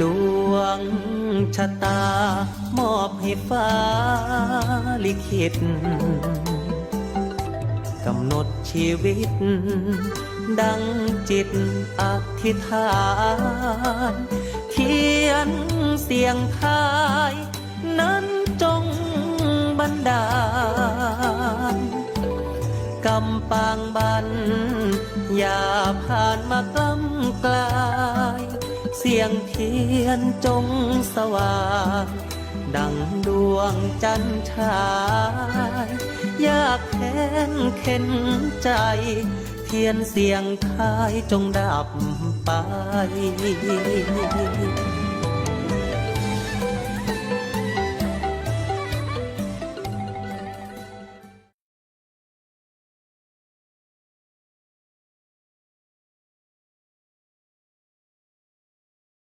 ดวงชะตามอบให้ฟ้าลิขิตกำหนดชีวิตดังจิตอธิษฐานเขียนเสียงทายนั้นจงบันดาลกำปางบันอย่าผ่านมากล้ำกลายเสียงเทียนจงสว่างดังดวงจันทรายอยากแค้นเข็นใจเทียนเสียงทายจงดับไป